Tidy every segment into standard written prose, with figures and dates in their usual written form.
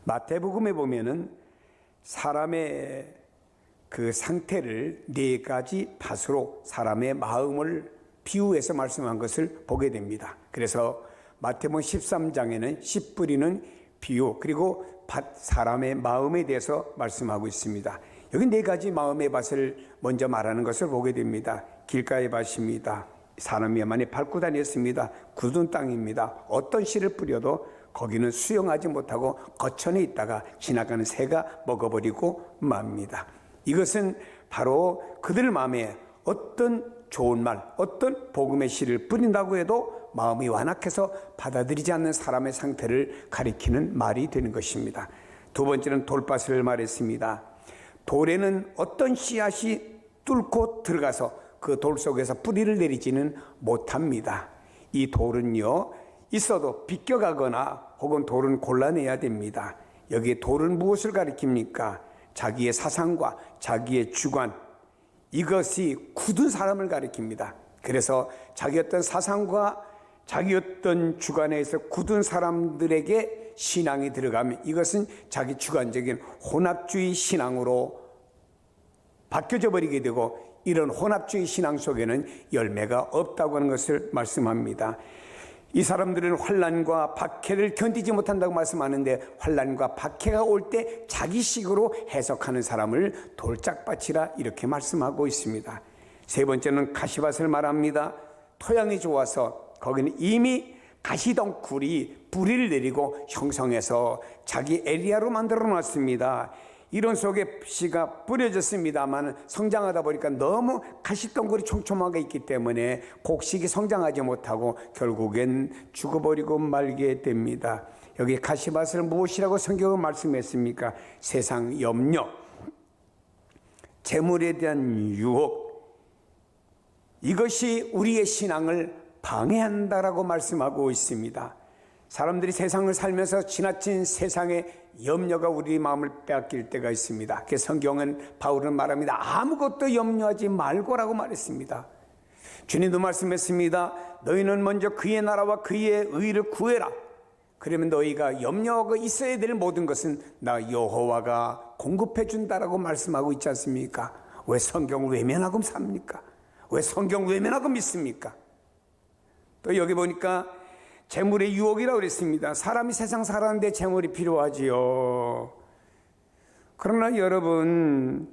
마태복음에 보면은 사람의 그 상태를 네 가지 밭으로 사람의 마음을 비유해서 말씀한 것을 보게 됩니다. 그래서 마태복음 13장에는 씨 뿌리는 비유, 그리고 밭, 사람의 마음에 대해서 말씀하고 있습니다. 여기 네 가지 마음의 밭을 먼저 말하는 것을 보게 됩니다. 길가의 밭입니다. 사람이 많이 밟고 다녔습니다. 굳은 땅입니다. 어떤 씨를 뿌려도 거기는 수용하지 못하고 거천에 있다가 지나가는 새가 먹어버리고 맙니다. 이것은 바로 그들 마음에 어떤 좋은 말, 어떤 복음의 씨를 뿌린다고 해도 마음이 완악해서 받아들이지 않는 사람의 상태를 가리키는 말이 되는 것입니다. 두 번째는 돌밭을 말했습니다. 돌에는 어떤 씨앗이 뚫고 들어가서 그 돌 속에서 뿌리를 내리지는 못합니다. 이 돌은요, 있어도 비껴가거나 혹은 돌은 골라내야 됩니다. 여기에 돌은 무엇을 가리킵니까? 자기의 사상과 자기의 주관, 이것이 굳은 사람을 가리킵니다. 그래서 자기 어떤 사상과 자기 어떤 주관에서 굳은 사람들에게 신앙이 들어가면 이것은 자기 주관적인 혼합주의 신앙으로 바뀌어져 버리게 되고, 이런 혼합주의 신앙 속에는 열매가 없다고 하는 것을 말씀합니다. 이 사람들은 환난과 박해를 견디지 못한다고 말씀하는데, 환난과 박해가 올 때 자기식으로 해석하는 사람을 돌짝밭이라 이렇게 말씀하고 있습니다. 세 번째는 가시밭을 말합니다. 토양이 좋아서 거기는 이미 가시덩굴이 뿌리를 내리고 형성해서 자기 에리아로 만들어 놨습니다. 이런 속에 씨가 뿌려졌습니다만 성장하다 보니까 너무 가시덩굴이 촘촘하게 있기 때문에 곡식이 성장하지 못하고 결국엔 죽어버리고 말게 됩니다. 여기 가시밭을 무엇이라고 성경은 말씀했습니까? 세상 염려, 재물에 대한 유혹, 이것이 우리의 신앙을 방해한다라고 말씀하고 있습니다. 사람들이 세상을 살면서 지나친 세상의 염려가 우리 마음을 빼앗길 때가 있습니다. 그래서 성경은, 바울은 말합니다. 아무것도 염려하지 말고라고 말했습니다. 주님도 말씀했습니다. 너희는 먼저 그의 나라와 그의 의를 구해라. 그러면 너희가 염려하고 있어야 될 모든 것은 나 여호와가 공급해 준다라고 말씀하고 있지 않습니까? 왜 성경을 외면하고 삽니까? 왜 성경 외면하고 믿습니까? 또 여기 보니까 재물의 유혹이라고 그랬습니다. 사람이 세상 살았는데 재물이 필요하지요. 그러나 여러분,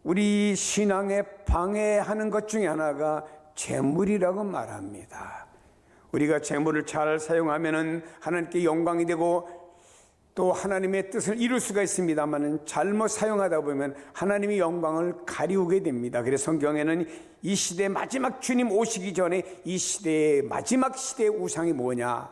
우리 신앙에 방해하는 것 중에 하나가 재물이라고 말합니다. 우리가 재물을 잘 사용하면은 하나님께 영광이 되고 또 하나님의 뜻을 이룰 수가 있습니다만, 잘못 사용하다 보면 하나님의 영광을 가리우게 됩니다. 그래서 성경에는 이 시대 마지막 주님 오시기 전에 이 시대의 마지막 시대의 우상이 뭐냐?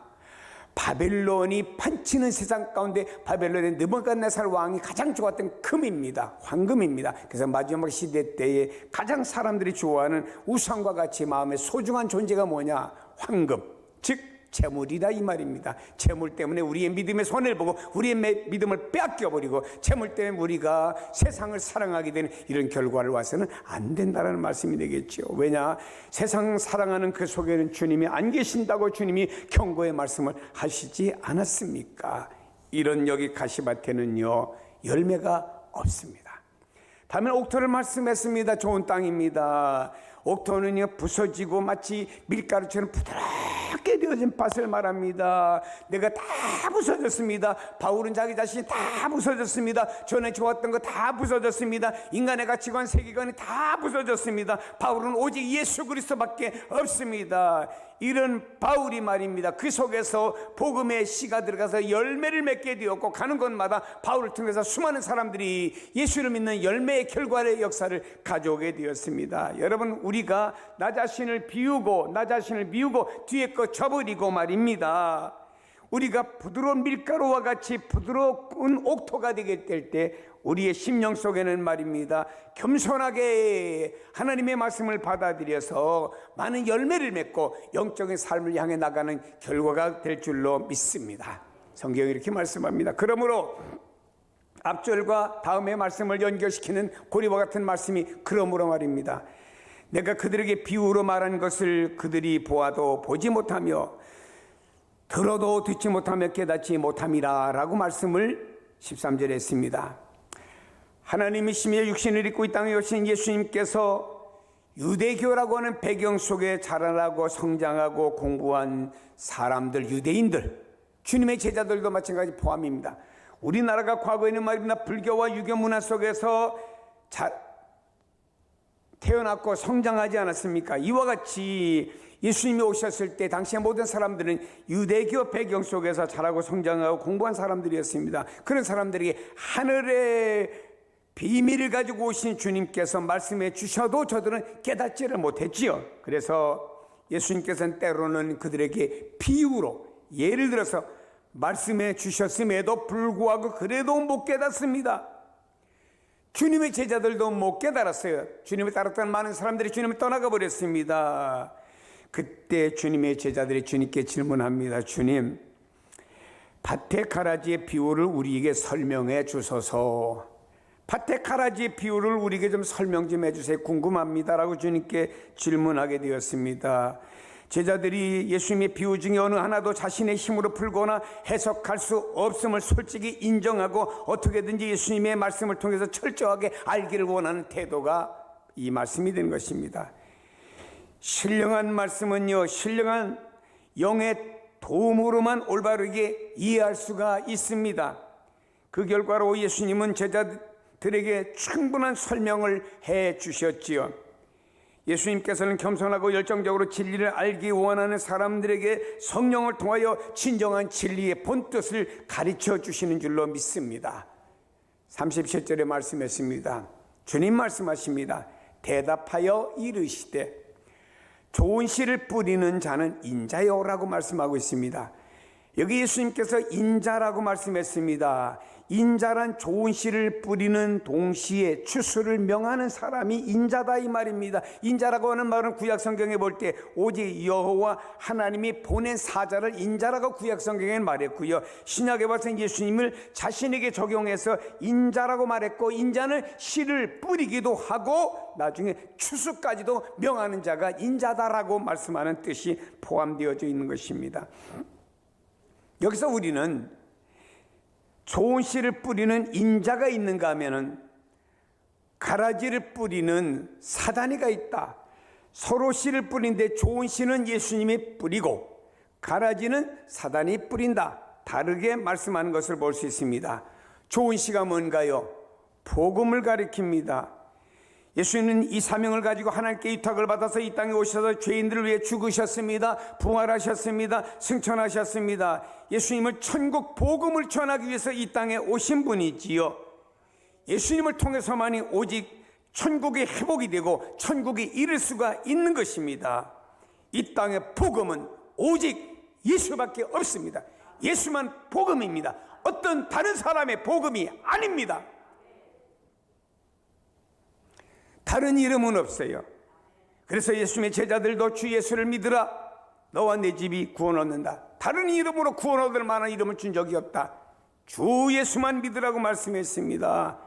바벨론이 판치는 세상 가운데 바벨론의 느부갓네살 왕이 가장 좋았던 금입니다. 황금입니다. 그래서 마지막 시대 때에 가장 사람들이 좋아하는 우상과 같이 마음의 소중한 존재가 뭐냐? 황금, 즉 재물이다 이 말입니다. 재물 때문에 우리의 믿음의 손해를 보고 우리의 믿음을 빼앗겨버리고 재물 때문에 우리가 세상을 사랑하게 되는 이런 결과를 와서는 안 된다는 말씀이 되겠죠. 왜냐? 세상 사랑하는 그 속에는 주님이 안 계신다고 주님이 경고의 말씀을 하시지 않았습니까? 이런 여기 가시밭에는요, 열매가 없습니다. 다음에 옥토를 말씀했습니다. 좋은 땅입니다. 옥토는요, 부서지고 마치 밀가루처럼 부드럽게 되어진 밭을 말합니다. 내가 다 부서졌습니다. 바울은 자기 자신이 다 부서졌습니다. 전에 좋았던 거 다 부서졌습니다. 인간의 가치관, 세계관이 다 부서졌습니다. 바울은 오직 예수 그리스도밖에 없습니다. 이런 바울이 말입니다. 그 속에서 복음의 씨가 들어가서 열매를 맺게 되었고, 가는 곳마다 바울을 통해서 수많은 사람들이 예수를 믿는 열매의 결과의 역사를 가져오게 되었습니다. 여러분, 우리가 나 자신을 비우고 나 자신을 미우고 뒤에 거 저버리고 말입니다. 우리가 부드러운 밀가루와 같이 부드러운 옥토가 되게 될 때 우리의 심령 속에는 말입니다, 겸손하게 하나님의 말씀을 받아들여서 많은 열매를 맺고 영적인 삶을 향해 나가는 결과가 될 줄로 믿습니다. 성경이 이렇게 말씀합니다. 그러므로 앞절과 다음의 말씀을 연결시키는 고리와 같은 말씀이 그러므로 말입니다. 내가 그들에게 비유로 말한 것을 그들이 보아도 보지 못하며 들어도 듣지 못하며 깨닫지 못함이라 라고 말씀을 13절에 했습니다. 하나님이 심히 육신을 입고 이 땅에 오신 예수님께서 유대교라고 하는 배경 속에 자라나고 성장하고 공부한 사람들, 유대인들, 주님의 제자들도 마찬가지 포함입니다. 우리나라가 과거에는 말입니다, 불교와 유교 문화 속에서 태어났고 성장하지 않았습니까? 이와 같이 예수님이 오셨을 때 당시의 모든 사람들은 유대교 배경 속에서 자라고 성장하고 공부한 사람들이었습니다. 그런 사람들에게 하늘의 비밀을 가지고 오신 주님께서 말씀해 주셔도 저들은 깨닫지를 못했지요. 그래서 예수님께서는 때로는 그들에게 비유로, 예를 들어서 말씀해 주셨음에도 불구하고 그래도 못 깨닫습니다. 주님의 제자들도 못 깨달았어요. 주님을 따랐던 많은 사람들이 주님을 떠나가 버렸습니다. 그때 주님의 제자들이 주님께 질문합니다. 주님, 밭에 가라지의 비유를 우리에게 설명해 주소서. 밭에 가라지의 비유를 우리에게 좀 설명 좀 해주세요. 궁금합니다. 라고 주님께 질문하게 되었습니다. 제자들이 예수님의 비유 중에 어느 하나도 자신의 힘으로 풀거나 해석할 수 없음을 솔직히 인정하고 어떻게든지 예수님의 말씀을 통해서 철저하게 알기를 원하는 태도가 이 말씀이 된 것입니다. 신령한 말씀은요, 신령한 영의 도움으로만 올바르게 이해할 수가 있습니다. 그 결과로 예수님은 제자들에게 충분한 설명을 해 주셨지요. 예수님께서는 겸손하고 열정적으로 진리를 알기 원하는 사람들에게 성령을 통하여 진정한 진리의 본뜻을 가르쳐 주시는 줄로 믿습니다. 37절에 말씀했습니다. 주님 말씀하십니다. 대답하여 이르시되 좋은 씨를 뿌리는 자는 인자요 라고 말씀하고 있습니다. 여기 예수님께서 인자라고 말씀했습니다. 인자란 좋은 씨를 뿌리는 동시에 추수를 명하는 사람이 인자다 이 말입니다. 인자라고 하는 말은 구약 성경에 볼 때 오직 여호와 하나님이 보낸 사자를 인자라고 구약 성경에 말했고요, 신약에 봐서 예수님을 자신에게 적용해서 인자라고 말했고, 인자는 씨를 뿌리기도 하고 나중에 추수까지도 명하는 자가 인자다라고 말씀하는 뜻이 포함되어져 있는 것입니다. 여기서 우리는 좋은 씨를 뿌리는 인자가 있는가 하면은 가라지를 뿌리는 사단이가 있다. 서로 씨를 뿌리는데 좋은 씨는 예수님이 뿌리고 가라지는 사단이 뿌린다. 다르게 말씀하는 것을 볼 수 있습니다. 좋은 씨가 뭔가요? 복음을 가리킵니다. 예수님은 이 사명을 가지고 하나님께 위탁을 받아서 이 땅에 오셔서 죄인들을 위해 죽으셨습니다. 부활하셨습니다. 승천하셨습니다. 예수님은 천국 복음을 전하기 위해서 이 땅에 오신 분이지요. 예수님을 통해서만이 오직 천국의 회복이 되고 천국에 이를 수가 있는 것입니다. 이 땅의 복음은 오직 예수밖에 없습니다. 예수만 복음입니다. 어떤 다른 사람의 복음이 아닙니다. 다른 이름은 없어요. 그래서 예수님의 제자들도 주 예수를 믿으라, 너와 내 집이 구원 얻는다. 다른 이름으로 구원 얻을 만한 이름을 준 적이 없다. 주 예수만 믿으라고 말씀했습니다.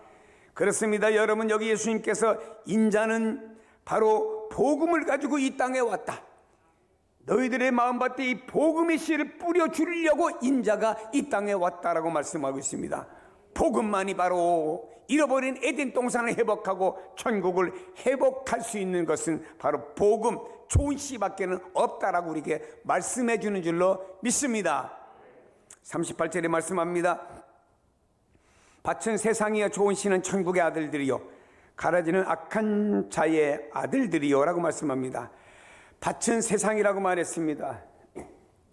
그렇습니다. 여러분, 여기 예수님께서 인자는 바로 복음을 가지고 이 땅에 왔다. 너희들의 마음밭에 이 복음의 씨를 뿌려주려고 인자가 이 땅에 왔다라고 말씀하고 있습니다. 복음만이 바로 잃어버린 에덴 동산을 회복하고 천국을 회복할 수 있는 것은 바로 복음, 좋은 씨밖에는 없다라고 우리에게 말씀해 주는 줄로 믿습니다. 38절에 말씀합니다. 밭은 세상이여 좋은 씨는 천국의 아들들이요 가라지는 악한 자의 아들들이요 라고 말씀합니다. 밭은 세상이라고 말했습니다.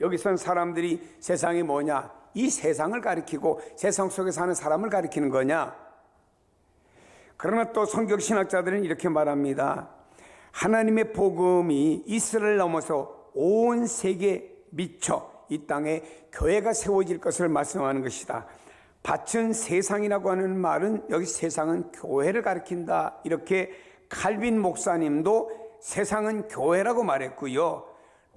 여기선 사람들이 세상이 뭐냐, 이 세상을 가리키고 세상 속에 사는 사람을 가리키는 거냐? 그러나 또 성경신학자들은 이렇게 말합니다. 하나님의 복음이 이스라엘 넘어서 온 세계에 미쳐 이 땅에 교회가 세워질 것을 말씀하는 것이다. 밭은 세상이라고 하는 말은 여기 세상은 교회를 가리킨다. 이렇게 칼빈 목사님도 세상은 교회라고 말했고요,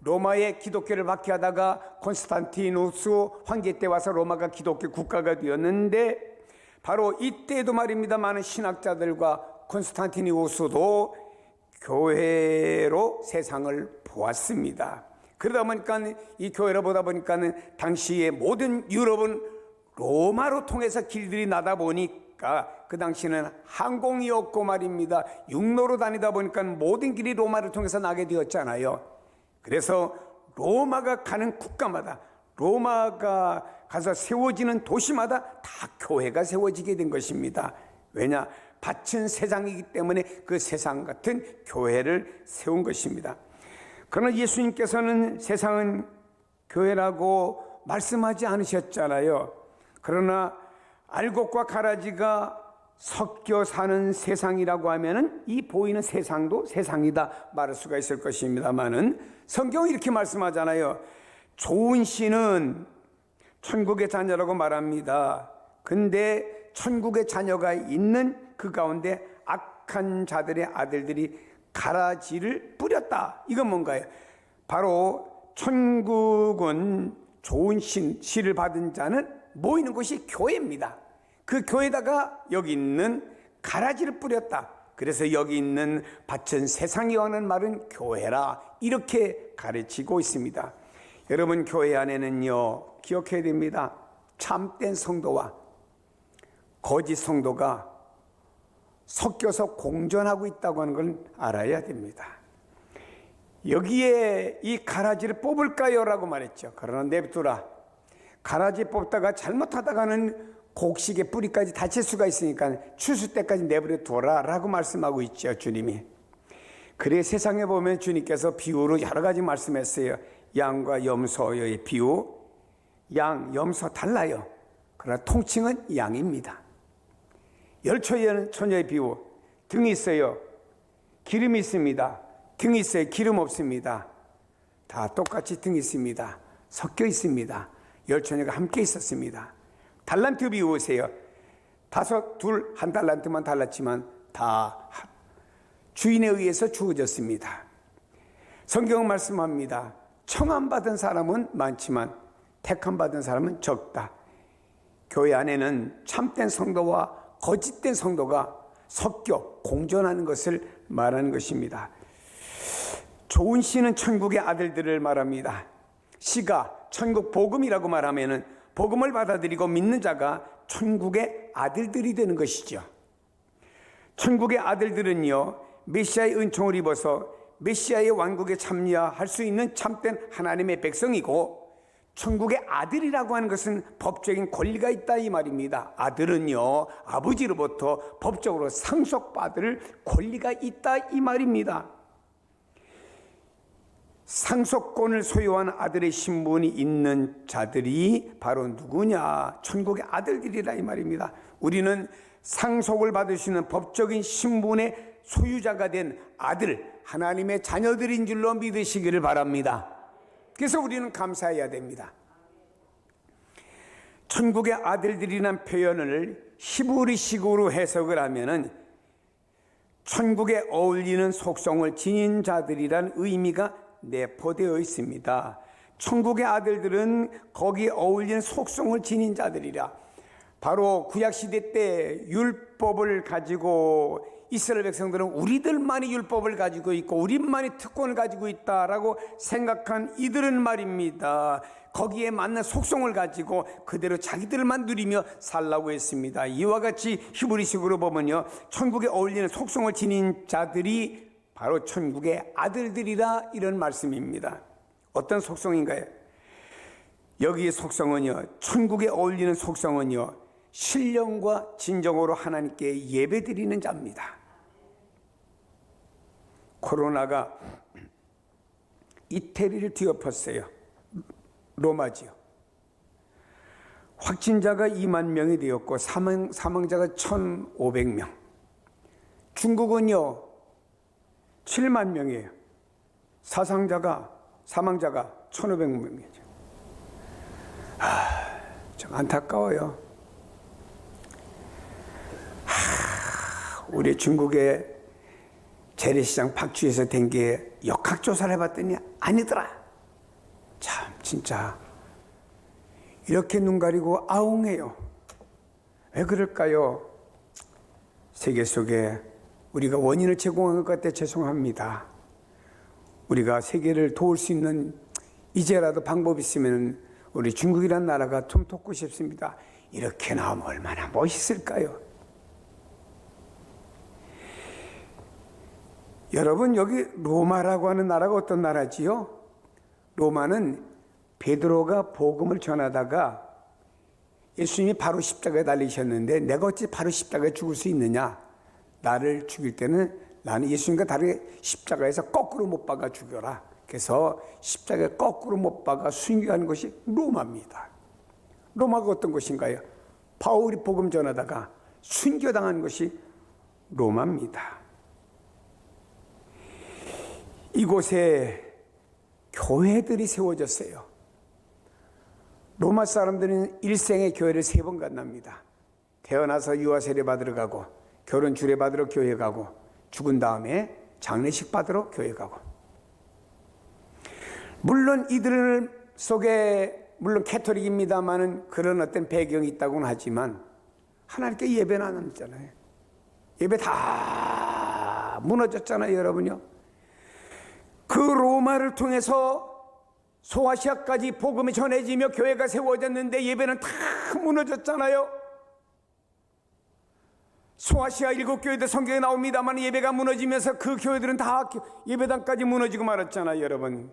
로마의 기독교를 박해하다가 콘스탄티누스 황제 때 와서 로마가 기독교 국가가 되었는데 바로 이때도 말입니다, 많은 신학자들과 콘스탄티누스도 교회로 세상을 보았습니다. 그러다 보니까 이 교회로 보다 보니까 당시의 모든 유럽은 로마로 통해서 길들이 나다 보니까 그 당시는 항공이 없고 말입니다. 육로로 다니다 보니까 모든 길이 로마를 통해서 나게 되었잖아요. 그래서 로마가 가는 국가마다, 로마가 가서 세워지는 도시마다 다 교회가 세워지게 된 것입니다. 왜냐? 바친 세상이기 때문에 그 세상 같은 교회를 세운 것입니다. 그러나 예수님께서는 세상은 교회라고 말씀하지 않으셨잖아요. 그러나 알곡과 가라지가 섞여 사는 세상이라고 하면은 이 보이는 세상도 세상이다 말할 수가 있을 것입니다만은 성경은 이렇게 말씀하잖아요. 좋은 씨는 천국의 자녀라고 말합니다. 근데 천국의 자녀가 있는 그 가운데 악한 자들의 아들들이 가라지를 뿌렸다. 이건 뭔가요? 바로 천국은 좋은 씨를 받은 자는 모이는 곳이 교회입니다. 그 교회에다가 여기 있는 가라지를 뿌렸다. 그래서 여기 있는 밭은 세상이라는 말은 교회라 이렇게 가르치고 있습니다. 여러분, 교회 안에는요, 기억해야 됩니다. 참된 성도와 거짓 성도가 섞여서 공존하고 있다고 하는 걸 알아야 됩니다. 여기에 이 가라지를 뽑을까요? 라고 말했죠. 그러나 냅두라. 가라지 뽑다가 잘못하다가는 곡식의 뿌리까지 다칠 수가 있으니까 추수 때까지 내버려 둬라 라고 말씀하고 있죠, 주님이. 그래 세상에 보면 주님께서 비유로 여러 가지 말씀했어요. 양과 염소의 비유. 양, 염소 달라요. 그러나 통칭은 양입니다. 열처녀의 비유. 등이 있어요. 기름이 있습니다. 등이 있어요. 기름 없습니다. 다 똑같이 등이 있습니다. 섞여 있습니다. 열처녀가 함께 있었습니다. 달란트 비우세요. 둘, 한 달란트만 달랐지만 다 주인에 의해서 주어졌습니다. 성경은 말씀합니다. 청함받은 사람은 많지만 택함받은 사람은 적다. 교회 안에는 참된 성도와 거짓된 성도가 섞여 공존하는 것을 말하는 것입니다. 좋은 씨는 천국의 아들들을 말합니다. 씨가 천국 복음이라고 말하면은 복음을 받아들이고 믿는 자가 천국의 아들들이 되는 것이죠. 천국의 아들들은요, 메시아의 은총을 입어서 메시아의 왕국에 참여할 수 있는 참된 하나님의 백성이고, 천국의 아들이라고 하는 것은 법적인 권리가 있다 이 말입니다. 아들은요, 아버지로부터 법적으로 상속받을 권리가 있다 이 말입니다. 상속권을 소유한 아들의 신분이 있는 자들이 바로 누구냐? 천국의 아들들이라 이 말입니다. 우리는 상속을 받을 수 있는 법적인 신분의 소유자가 된 아들, 하나님의 자녀들인 줄로 믿으시기를 바랍니다. 그래서 우리는 감사해야 됩니다. 천국의 아들들이라는 표현을 히브리식으로 해석을 하면은 천국에 어울리는 속성을 지닌 자들이란 의미가 내포되어 있습니다. 천국의 아들들은 거기에 어울리는 속성을 지닌 자들이라. 바로 구약시대 때 율법을 가지고 이스라엘 백성들은 우리들만이 율법을 가지고 있고 우리만이 특권을 가지고 있다라고 생각한 이들은 말입니다, 거기에 맞는 속성을 가지고 그대로 자기들만 누리며 살라고 했습니다. 이와 같이 히브리식으로 보면요, 천국에 어울리는 속성을 지닌 자들이 바로 천국의 아들들이라 이런 말씀입니다. 어떤 속성인가요? 여기의 속성은요, 천국에 어울리는 속성은요, 신령과 진정으로 하나님께 예배드리는 자입니다. 코로나가 이태리를 뒤엎었어요. 로마지요. 확진자가 2만 명이 되었고 사망자가 1,500명. 중국은요 7만 명이에요. 사망자가 1,500명이죠. 좀 안타까워요. 우리 중국의 재래시장 박쥐에서 된 게 역학조사를 해봤더니 아니더라. 참 진짜 이렇게 눈 가리고 아웅해요. 왜 그럴까요? 세계 속에 우리가 원인을 제공한 것 같아 죄송합니다. 우리가 세계를 도울 수 있는 이제라도 방법이 있으면 우리 중국이라는 나라가 좀 돕고 싶습니다. 이렇게 나오면 얼마나 멋있을까요? 여러분, 여기 로마라고 하는 나라가 어떤 나라지요? 로마는 베드로가 복음을 전하다가 예수님이 바로 십자가에 달리셨는데 내가 어찌 바로 십자가에 죽을 수 있느냐? 나를 죽일 때는 나는 예수님과 다르게 십자가에서 거꾸로 못 박아 죽여라. 그래서 십자가에 거꾸로 못 박아 순교하는 것이 로마입니다. 로마가 어떤 것인가요? 바울이 복음 전하다가 순교당한 것이 로마입니다. 이곳에 교회들이 세워졌어요. 로마 사람들은 일생에 교회를 3번 간답니다. 태어나서 유아 세례 받으러 가고, 결혼 주례 받으러 교회 가고, 죽은 다음에 장례식 받으러 교회 가고. 물론 이들 속에 물론 캐토릭입니다만은 그런 어떤 배경이 있다고는 하지만 하나님께 예배는 안 하잖아요. 예배 다 무너졌잖아요, 여러분요. 그 로마를 통해서 소아시아까지 복음이 전해지며 교회가 세워졌는데 예배는 다 무너졌잖아요. 소아시아 7교회도 성경에 나옵니다만 예배가 무너지면서 그 교회들은 다 예배당까지 무너지고 말았잖아요, 여러분.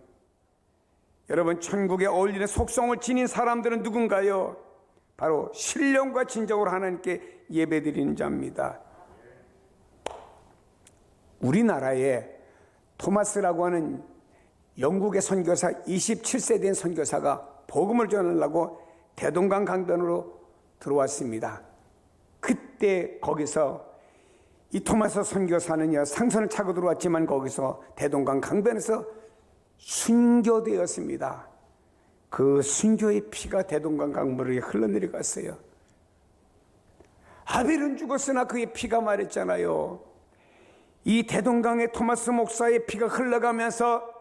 여러분, 천국에 어울리는 속성을 지닌 사람들은 누군가요? 바로 신령과 진정으로 하나님께 예배드리는 자입니다. 우리나라에 토마스라고 하는 영국의 선교사, 27세 된 선교사가 복음을 전하려고 대동강 강변으로 들어왔습니다. 그때 거기서 이 토마스 선교사는요, 상선을 차고 들어왔지만 거기서 대동강 강변에서 순교되었습니다. 그 순교의 피가 대동강 강물에 흘러내려갔어요. 아벨은 죽었으나 그의 피가 말했잖아요. 이 대동강의 토마스 목사의 피가 흘러가면서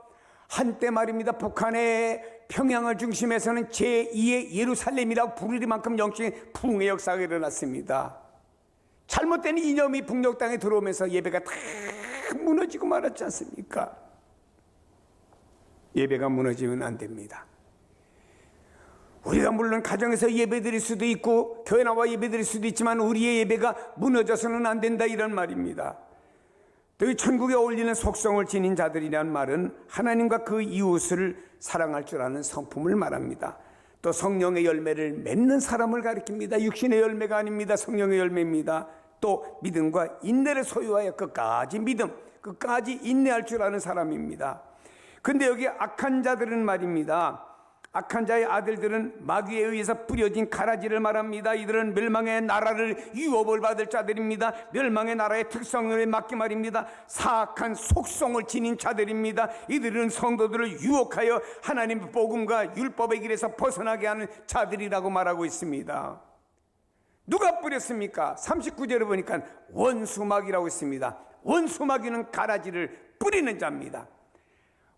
한때 말입니다, 북한의 평양을 중심해서는 제2의 예루살렘이라고 부를 만큼 영적인 부흥의 역사가 일어났습니다. 잘못된 이념이 북녘 땅에 들어오면서 예배가 다 무너지고 말았지 않습니까? 예배가 무너지면 안 됩니다. 우리가 물론 가정에서 예배드릴 수도 있고 교회 나와 예배드릴 수도 있지만 우리의 예배가 무너져서는 안 된다, 이런 말입니다. 또 이 천국에 어울리는 속성을 지닌 자들이라는 말은 하나님과 그 이웃을 사랑할 줄 아는 성품을 말합니다. 또 성령의 열매를 맺는 사람을 가리킵니다. 육신의 열매가 아닙니다. 성령의 열매입니다. 또 믿음과 인내를 소유하여 끝까지 믿음, 끝까지 인내할 줄 아는 사람입니다. 근데 여기 악한 자들은 말입니다, 악한 자의 아들들은 마귀에 의해서 뿌려진 가라지를 말합니다. 이들은 멸망의 나라를 유업을 받을 자들입니다. 멸망의 나라의 특성을 맡기 말입니다. 사악한 속성을 지닌 자들입니다. 이들은 성도들을 유혹하여 하나님의 복음과 율법의 길에서 벗어나게 하는 자들이라고 말하고 있습니다. 누가 뿌렸습니까? 39절에 보니까 원수마귀라고 있습니다. 원수마귀는 가라지를 뿌리는 자입니다.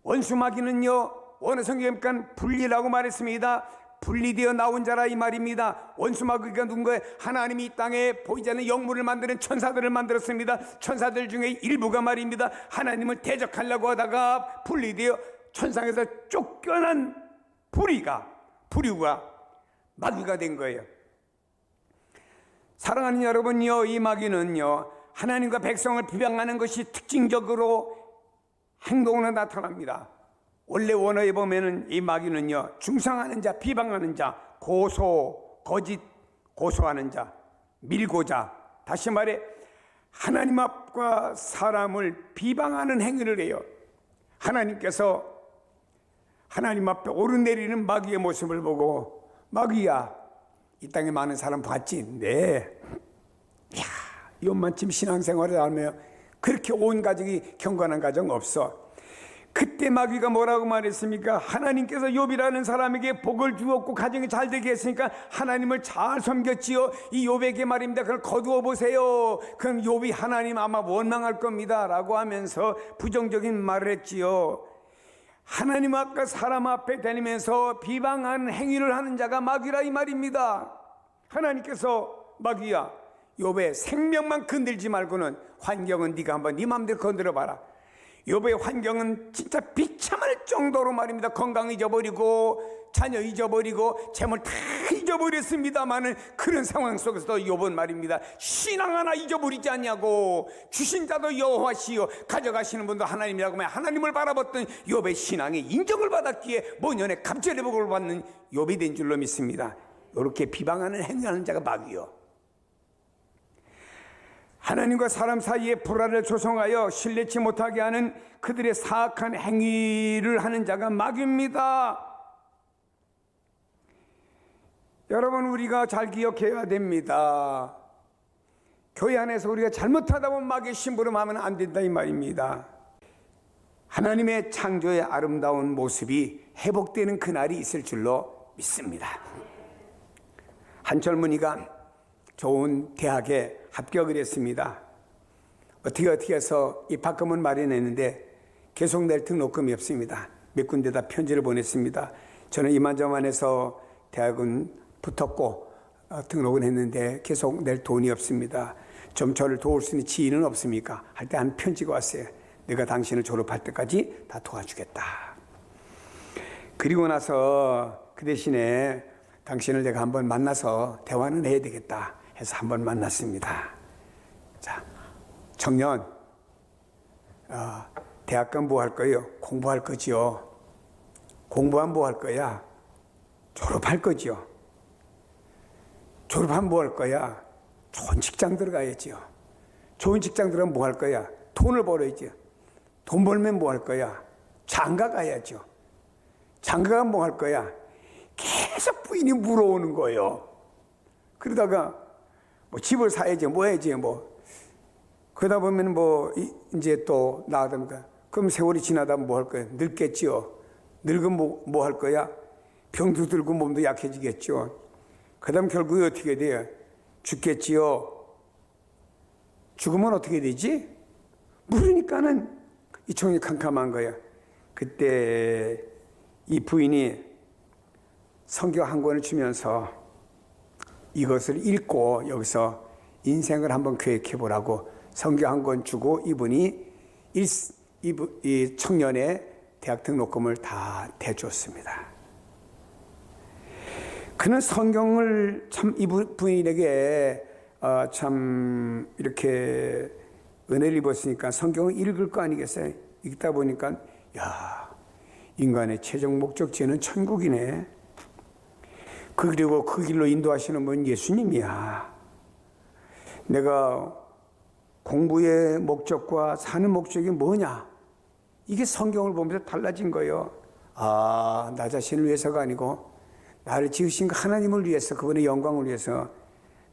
원수마귀는요, 어느 성경에니까 분리라고 말했습니다. 분리되어 나온 자라 이 말입니다. 원수마귀가 누군가요? 하나님이 이 땅에 보이지 않는 영물을 만드는 천사들을 만들었습니다. 천사들 중에 일부가 말입니다, 하나님을 대적하려고 하다가 분리되어 천상에서 쫓겨난 부류가 마귀가 된 거예요. 사랑하는 여러분요, 이 마귀는요, 하나님과 백성을 비방하는 것이 특징적으로 행동으로 나타납니다. 원래 원어에 보면은 이 마귀는요, 중상하는 자, 비방하는 자, 거짓, 고소하는 자, 밀고자, 다시 말해 하나님 앞과 사람을 비방하는 행위를 해요. 하나님께서 하나님 앞에 오르내리는 마귀의 모습을 보고, 마귀야, 이 땅에 많은 사람 봤지? 네. 이야, 요만큼 신앙생활을 하며 그렇게 온 가족이 경건한 가정 없어. 그때 마귀가 뭐라고 말했습니까? 하나님께서 욥이라는 사람에게 복을 주었고 가정이 잘 되게 했으니까 하나님을 잘 섬겼지요. 이 욥에게 말입니다, 그걸 거두어 보세요. 그럼 욥이 하나님 아마 원망할 겁니다 라고 하면서 부정적인 말을 했지요. 하나님 앞과 사람 앞에 다니면서 비방하는 행위를 하는 자가 마귀라 이 말입니다. 하나님께서 마귀야, 욥의 생명만 건들지 말고는 환경은 네가 한번 네 마음대로 건드려 봐라. 욥의 환경은 진짜 비참할 정도로 말입니다. 건강 잊어버리고 자녀 잊어버리고 재물 다 잊어버렸습니다마는 그런 상황 속에서도 욥은 말입니다. 신앙 하나 잊어버리지 않냐고. 주신 자도 여호와시요 가져가시는 분도 하나님이라고 하면 하나님을 바라봤던 욥의 신앙이 인정을 받았기에 모년에 갑절의 복을 받는 욥이 된 줄로 믿습니다. 이렇게 비방하는 행하는 자가 마귀요. 하나님과 사람 사이에 불화를 조성하여 신뢰치 못하게 하는 그들의 사악한 행위를 하는 자가 마귀입니다. 여러분, 우리가 잘 기억해야 됩니다. 교회 안에서 우리가 잘못하다 보면 마귀의 심부름하면 안 된다 이 말입니다. 하나님의 창조의 아름다운 모습이 회복되는 그날이 있을 줄로 믿습니다. 한 젊은이가 좋은 대학에 합격을 했습니다. 어떻게 해서 입학금은 마련했는데 계속 낼 등록금이 없습니다. 몇 군데다 편지를 보냈습니다. 저는 이만저만해서 대학은 붙었고 등록은 했는데 계속 낼 돈이 없습니다. 좀 저를 도울 수 있는 지인은 없습니까? 할 때 한 편지가 왔어요. 내가 당신을 졸업할 때까지 다 도와주겠다. 그리고 나서 그 대신에 당신을 내가 한번 만나서 대화는 해야 되겠다 해서 한번 만났습니다. 자, 청년, 대학 간 뭐 할 거예요? 공부할 거지요. 공부하면 뭐 할 거야? 졸업할 거지요. 졸업하면 뭐 할 거야? 좋은 직장 들어가야지요. 좋은 직장 들어가면 뭐 할 거야? 돈을 벌어야지요. 돈 벌면 뭐 할 거야? 장가 가야죠. 장가 가면 뭐 할 거야? 계속 부인이 물어오는 거예요. 그러다가 뭐 집을 사야지, 뭐 해야지, 뭐. 그러다 보면 뭐 이제 또 나가다니까 그럼 세월이 지나다 뭐 할 거야? 늙겠지요. 늙으면 뭐 할 거야? 병도 들고 몸도 약해지겠죠. 그 다음 결국에 어떻게 돼요? 죽겠지요. 죽으면 어떻게 되지? 모르니까는 이 청년이 캄캄한 거야. 그때 이 부인이 성경 한 권을 주면서 이것을 읽고 여기서 인생을 한번 계획해 보라고 성경 한 권 주고 이분이 이 청년의 대학 등록금을 다 대줬습니다. 그는 성경을 참 이 부인에게 참 이렇게 은혜를 입었으니까 성경을 읽을 거 아니겠어요? 읽다 보니까 야, 인간의 최종 목적지는 천국이네. 그리고 그 길로 인도하시는 분 예수님이야. 내가 공부의 목적과 사는 목적이 뭐냐? 이게 성경을 보면서 달라진 거예요. 아, 나 자신을 위해서가 아니고 나를 지으신 그 하나님을 위해서, 그분의 영광을 위해서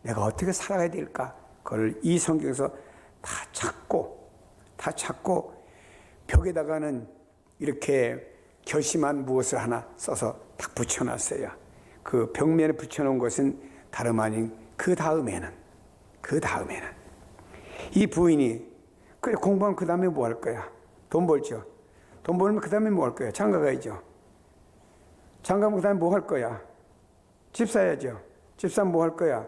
내가 어떻게 살아야 될까? 그걸 이 성경에서 다 찾고 벽에다가는 이렇게 결심한 무엇을 하나 써서 딱 붙여놨어요. 그 벽면에 붙여놓은 것은 다름 아닌 그 다음에는 이 부인이 그래 공부하면 그 다음에 뭐 할 거야? 돈 벌죠. 돈 벌면 그 다음에 뭐 할 거야? 장가 가야죠. 장가 가면 그 다음에 뭐 할 거야? 집 사야죠. 집 사면 뭐 할 거야?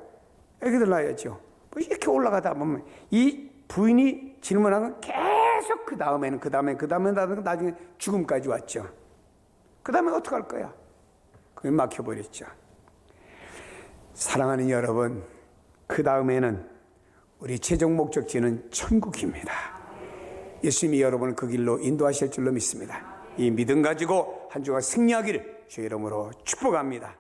애기들 낳아야죠. 뭐 이렇게 올라가다 보면 이 부인이 질문한 건 계속 그 다음에는 나중에 죽음까지 왔죠. 그 다음에 어떻게 할 거야? 그게 막혀버렸죠. 사랑하는 여러분, 그 다음에는 우리 최종 목적지는 천국입니다. 예수님이 여러분을 그 길로 인도하실 줄로 믿습니다. 이 믿음 가지고 한 주간 승리하기를 주의 이름으로 축복합니다.